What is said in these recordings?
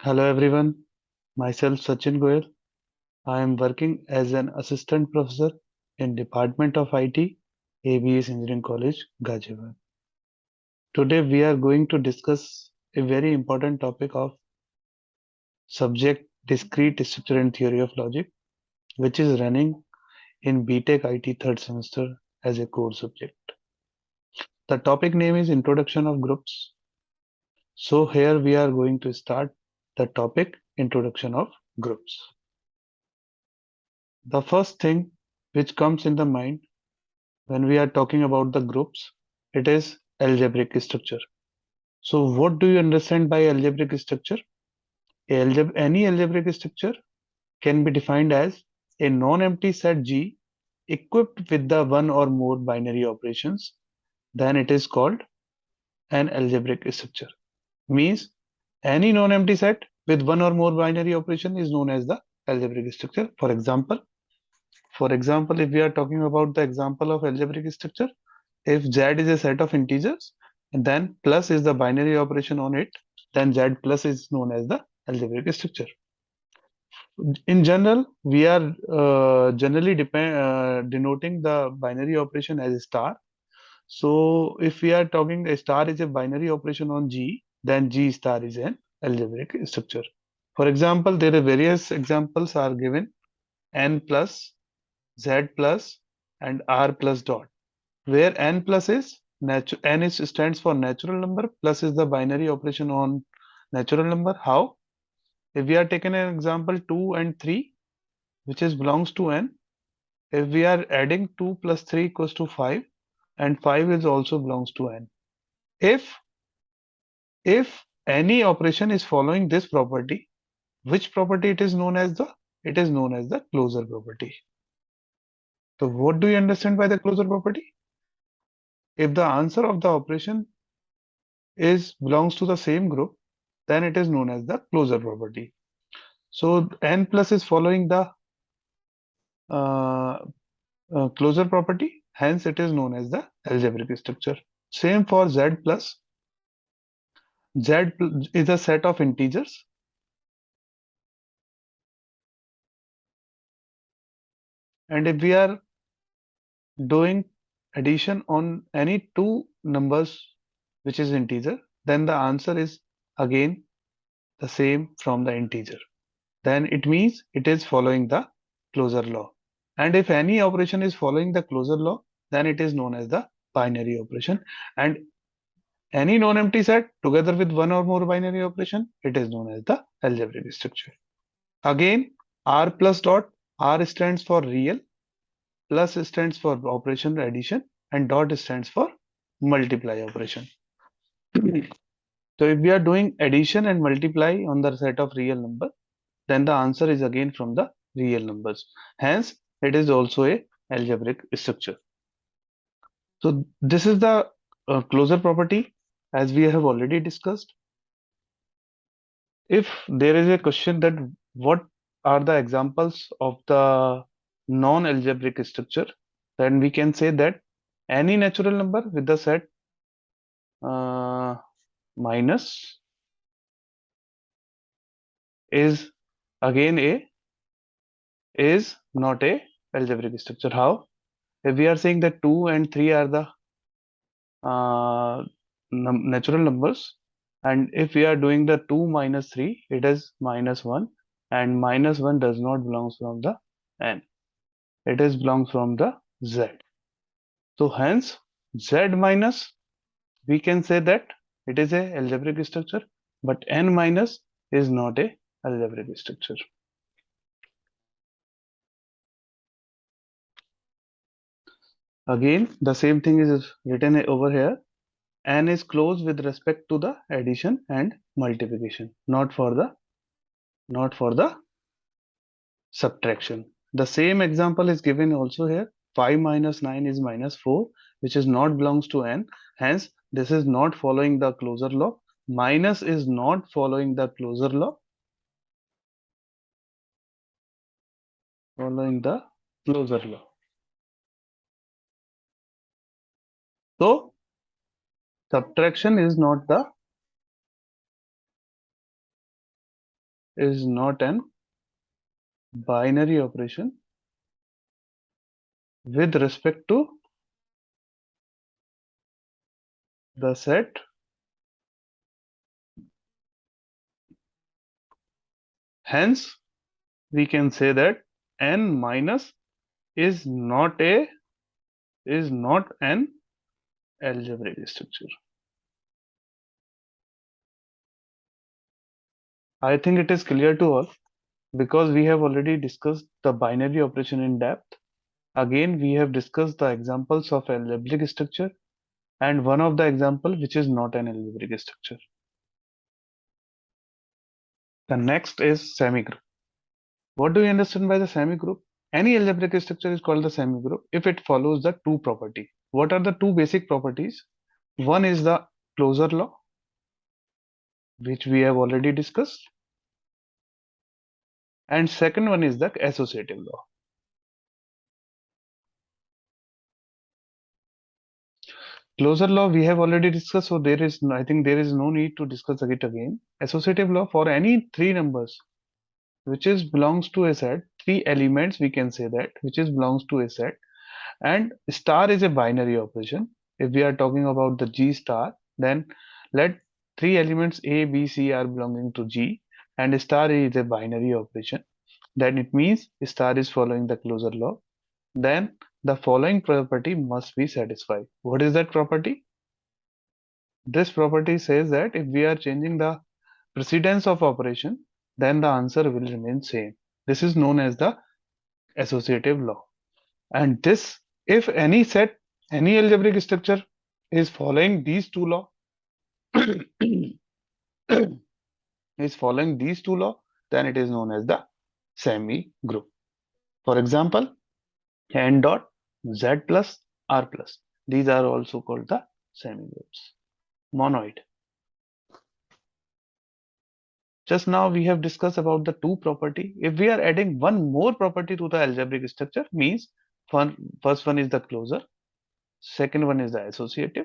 Hello everyone, myself Sachin Goyal. I am working as an assistant professor in Department of IT, ABES Engineering College, Ghaziabad. Today we are going to discuss a very important topic of subject discrete structure and theory of logic, which is running in BTech IT third semester as a core subject. The topic name is Introduction of Groups. So here we are going to start the topic Introduction of Groups. The first thing which comes in the mind when we are talking about the groups, it is algebraic structure. So what do you understand by algebraic structure? Any algebraic structure can be defined as a non-empty set G equipped with the one or more binary operations. Then it is called an algebraic structure. Means any non-empty set with one or more binary operation is known as the algebraic structure. For example, if we are talking about the example of algebraic structure, if Z is a set of integers and then plus is the binary operation on it, then Z plus is known as the algebraic structure. In general, we are generally denoting the binary operation as a star. So if we are talking a star is a binary operation on G, then G star is an algebraic structure. For example, there are various examples are given: n plus, Z plus, and R plus dot, where n plus is n is stands for natural number, plus is the binary operation on natural number. How? If we are taking an example 2 and 3, which is belongs to n, if we are adding 2 plus 3 equals to 5, and 5 is also belongs to n. If any operation is following this property, which property it is known as the? It is known as the closure property. So what do you understand by the closure property? If the answer of the operation is belongs to the same group, then it is known as the closure property. So n plus is following the uh, closure property, hence it is known as the algebraic structure. Same for z plus. Is a set of integers, and if we are doing addition on any two numbers which is integer, then the answer is again the same from the integer. Then it means it is following the closure law. And if any operation is following the closure law, then it is known as the binary operation. And any non-empty set together with one or more binary operation, it is known as the algebraic structure. Again, R plus dot, R stands for real, plus stands for operation addition, and dot stands for multiply operation. So if we are doing addition and multiply on the set of real number, then the answer is again from the real numbers. Hence, it is also a algebraic structure. So this is the closure property, as we have already discussed. If there is a question that what are the examples of the non-algebraic structure, then we can say that any natural number with the set uh, minus is again is not a algebraic structure. How? If we are saying that 2 and 3 are the natural numbers, and if we are doing the 2 minus 3, it is minus 1, and minus 1 does not belongs from the n, it is belongs from the z. So hence z minus, we can say that it is a algebraic structure, but n minus is not a algebraic structure. Again, the same thing is written over here. N is closed with respect to the addition and multiplication, not for the subtraction. The same example is given also here. 5 minus 9 is minus 4, which is not belongs to n. Hence, this is not following the closure law. Minus is not following the closure law. Following the closure law. So, subtraction is not the is not an binary operation with respect to the set, hence we can say that n minus is not an algebraic structure. I think it is clear to all because we have already discussed the binary operation in depth. Again, we have discussed the examples of algebraic structure and one of the example which is not an algebraic structure. The next is semigroup. What do you understand by the semigroup? Any algebraic structure is called the semigroup if it follows the two property. What are the two basic properties? One is the closure law, which we have already discussed, and second one is the associative law. Closure law we have already discussed, so I think there is no need to discuss it again. Associative law, for any three numbers which is belongs to a set, three elements we can say that which is belongs to a set, and star is a binary operation. If we are talking about the G star, then let three elements A, B, C are belonging to G, and star is a binary operation. Then it means star is following the closure law. Then the following property must be satisfied. What is that property? This property says that if we are changing the precedence of operation, then the answer will remain same. This is known as the associative law. And this, if any set, any algebraic structure is following these two law, is following these two law, then it is known as the semi group. For example, n dot z plus r plus. These are also called the semi groups. Monoid. Just now we have discussed about the two property. If we are adding one more property to the algebraic structure, means first one is the closure, second one is the associative,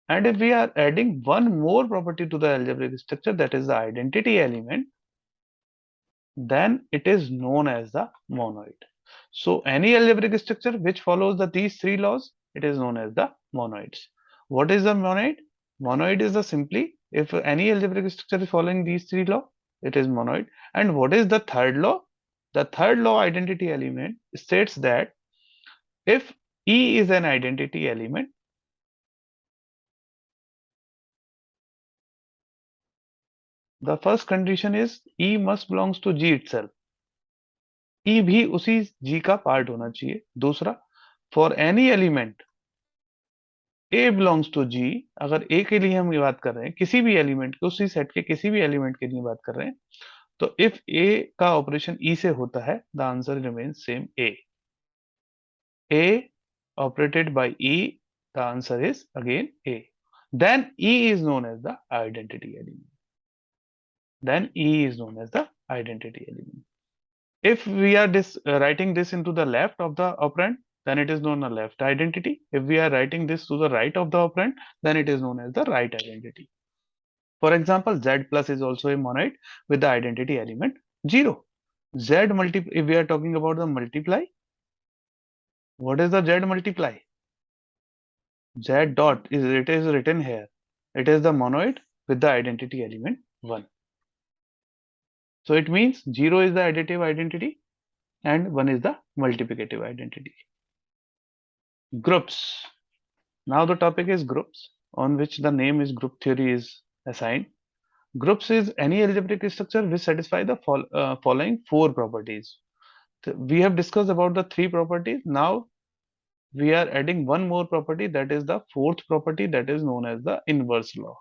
and if we are adding one more property to the algebraic structure, that is the identity element, then it is known as the monoid. So any algebraic structure which follows these three laws, it is known as the monoids. What is the monoid? Monoid is the simply if any algebraic structure is following these three laws, it is monoid. And what is the third law? The third law identity element states that if E is an identity element, the first condition is E must belongs to G itself. E भी उसी G का part होना चाहिए. दूसरा, for any element A belongs to G, अगर A के लिए हम ये बात कर रहे हैं, किसी भी एलिमेंट के, उसी सेट के किसी भी एलिमेंट के लिए बात कर रहे हैं, तो इफ A का ऑपरेशन E से होता है, the answer remains same A operated by E, the answer is again A. Then E is known as the identity element. Then E is known as the identity element. If we are writing this into the left of the operand, then it is known as left identity. If we are writing this to the right of the operand, then it is known as the right identity. For example, Z plus is also a monoid with the identity element 0. Z multiply, if we are talking about the multiply, what is the Z multiply? Z dot it is written here. It is the monoid with the identity element 1. So it means 0 is the additive identity and 1 is the multiplicative identity. Groups. Now the topic is groups, on which the name is group theory is assigned. Groups is any algebraic structure which satisfy the following four properties. We have discussed about the three properties. Now we are adding one more property, that is the fourth property, that is known as the inverse law.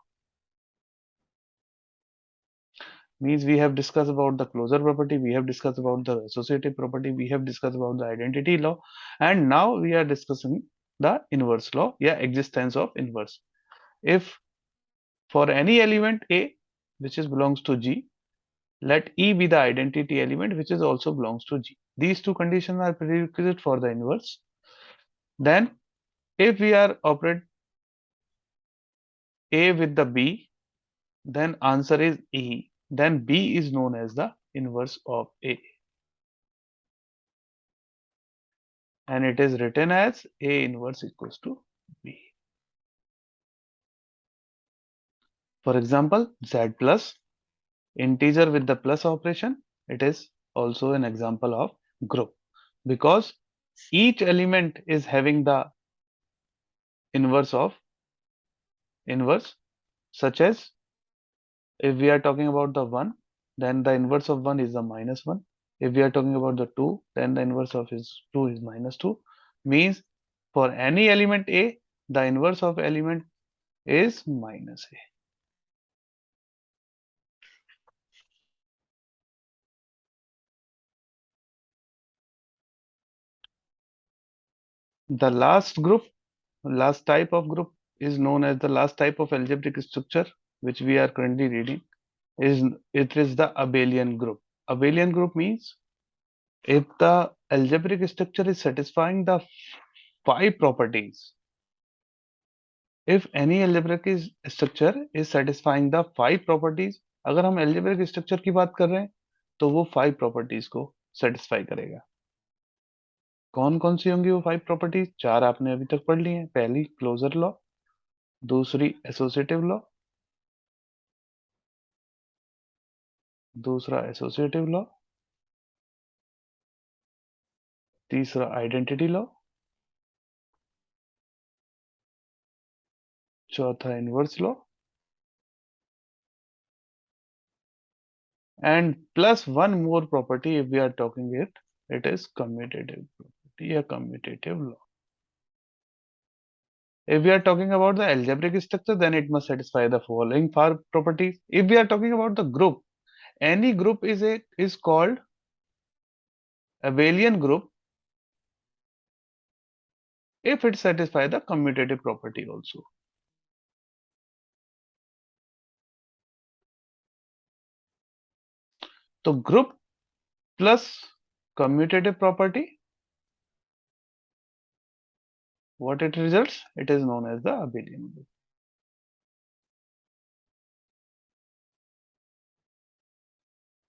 Means we have discussed about the closure property, we have discussed about the associative property, we have discussed about the identity law, and now we are discussing the inverse law, existence of inverse. If for any element A which is belongs to G, let E be the identity element which is also belongs to G. These two conditions are prerequisite for the inverse. Then if we are operate A with the B, then answer is E. then B is known as the inverse of A, and it is written as A inverse equals to B. For example, Z plus, integer with the plus operation, it is also an example of group, because each element is having the inverse of inverse, such as if we are talking about the 1, then the inverse of 1 is the minus 1. If we are talking about the 2, then the inverse of 2 is minus 2. Means for any element A, the inverse of element is minus A. The last type of group is known as the last type of algebraic structure, which we are currently reading. It is the abelian group. Abelian group means if the algebraic structure is satisfying the 5 properties, if any algebraic structure is satisfying the 5 properties, अगर हम algebraic structure की बात कर रहे हैं तो वो 5 properties को satisfy करेगा. कौन कौन सी होंगी वो 5 properties? 4 आपने अभी तक पढ़ ली हैं. पहली क्लोजर लॉ, दूसरी एसोसिएटिव लॉ, दूसरा एसोसिएटिव लॉ, तीसरा आइडेंटिटी लॉ, चौथा inverse law, and plus one more property if we are talking it is commutative property or commutative law. If we are talking about the algebraic structure, then it must satisfy the following 5 properties. If we are talking about the group, any group is called abelian group if it satisfies the commutative property also. So group plus commutative property, what it results? It is known as the abelian group.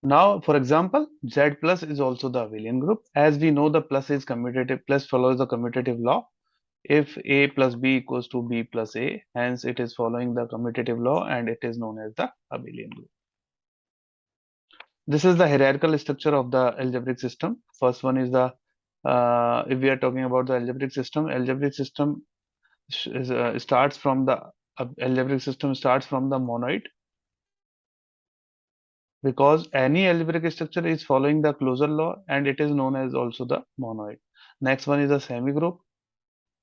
Now, for example, Z plus is also the abelian group. As we know, the plus is commutative, plus follows the commutative law. If A plus B equals to B plus A, hence it is following the commutative law and it is known as the abelian group. This is the hierarchical structure of the algebraic system. First one is the, if we are talking about the algebraic system starts from the algebraic system starts from the monoid, because any algebraic structure is following the closure law and it is known as also the monoid. Next one is the semigroup.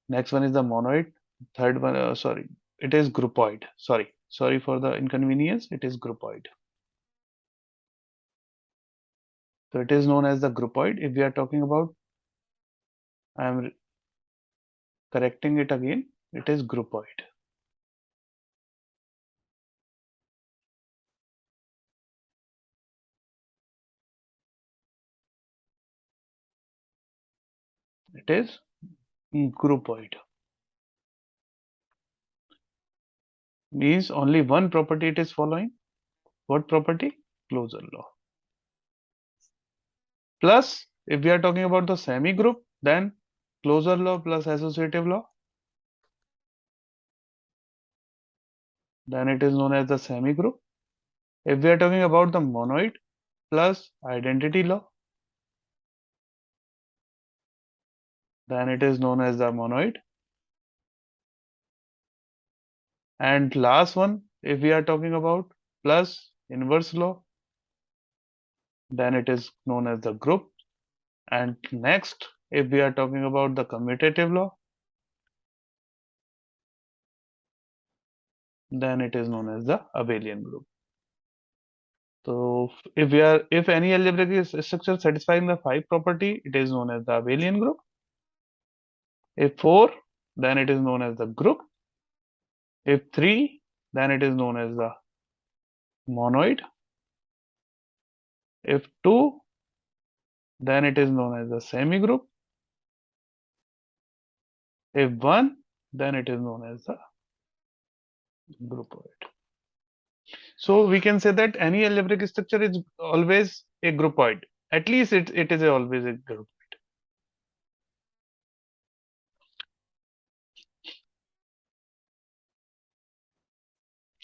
Next one is the monoid. Third one, it is groupoid. Sorry for the inconvenience. It is groupoid. So it is known as the groupoid. If we are talking about, I am correcting it again. It is groupoid. It is groupoid. Means only one property it is following. What property? Closure law. Plus, if we are talking about the semigroup, then closure law plus associative law, then it is known as the semigroup. If we are talking about the monoid plus identity law, then it is known as the monoid. And last one, if we are talking about plus inverse law, then it is known as the group. And next, if we are talking about the commutative law, then it is known as the abelian group. So if any algebraic structure satisfying the 5 property, it is known as the abelian group. If 4, then it is known as the group. If 3, then it is known as the monoid. If 2, then it is known as the semigroup. If 1, then it is known as the groupoid. So we can say that any algebraic structure is always a groupoid. At least it is always a group.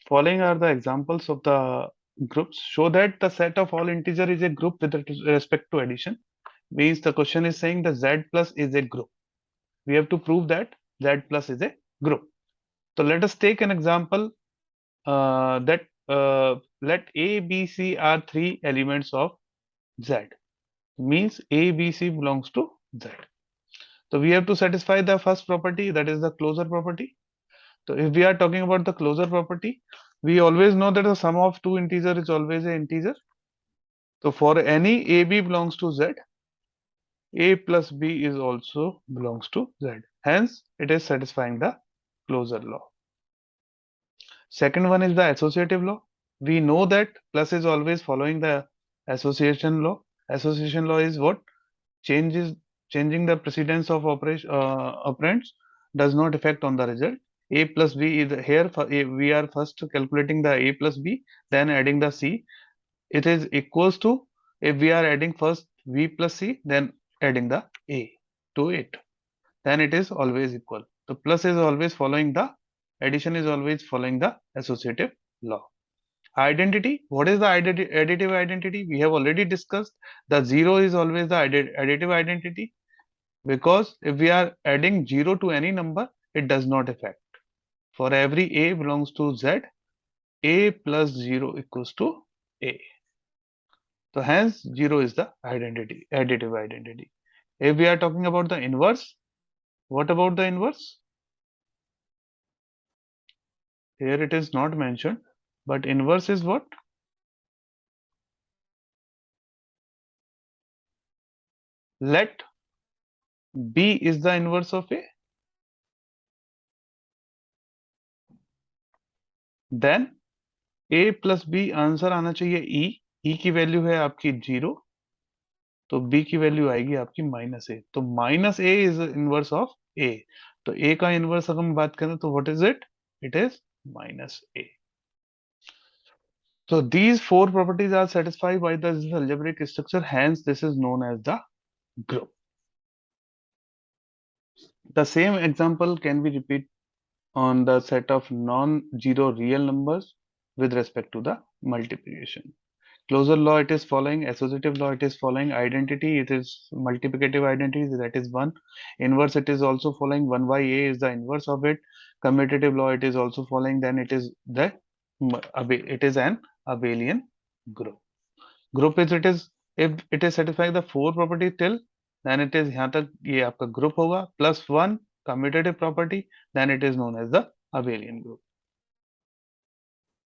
Following are the examples of the groups. Show that the set of all integer is a group with respect to addition. Means the question is saying the z plus is a group. We have to prove that z plus is a group. So let us take an example that let A, B, C are three elements of Z. Means A, B, C belongs to Z. So we have to satisfy the first property, that is the closure property. So if we are talking about the closure property, we always know that the sum of two integer is always an integer. So for any AB belongs to Z, A plus B is also belongs to Z. Hence, it is satisfying the closure law. Second one is the associative law. We know that plus is always following the association law. Association law is what? Changes changing the precedence of operands does not affect on the result. A plus B is here for A, we are first calculating the A plus B, then adding the C. It is equals to, if we are adding first V plus C, then adding the A to it, then it is always equal. The plus is always following the addition is always following the associative law. Identity. What is the additive identity? We have already discussed. The zero is always the additive identity, because if we are adding 0 to any number, it does not affect. For every A belongs to Z, A plus 0 equals to A. So hence 0 is the identity, additive identity. If we are talking about the inverse, what about the inverse? Here it is not mentioned, but inverse is what? Let B is the inverse of A, then A plus B answer आना चाहिए E की value है आपकी 0, तो B की value आएगी आपकी -A, तो -A is inverse of A, तो A का इनवर्स अगर हम बात करें तो what is it? It is -A. So these four properties are satisfied by the algebraic structure, hence this is known as the group. The same example can be repeated on the set of non-zero real numbers with respect to the multiplication. Closure law it is following, associative law it is following, identity it is multiplicative identity, that is 1. Inverse it is also following, 1 by A is the inverse of it. Commutative law it is also following, then it is an abelian group. Group is it is, if it is satisfying the four property till, then it is यहाँ तक ये आपका group होगा, plus 1 commutative property, then it is known as the abelian group.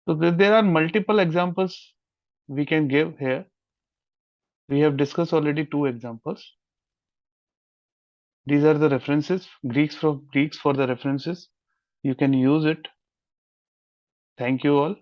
So there are multiple examples we can give here. We have discussed already 2 examples. These are the references, Greeks for the references. You can use it. Thank you all.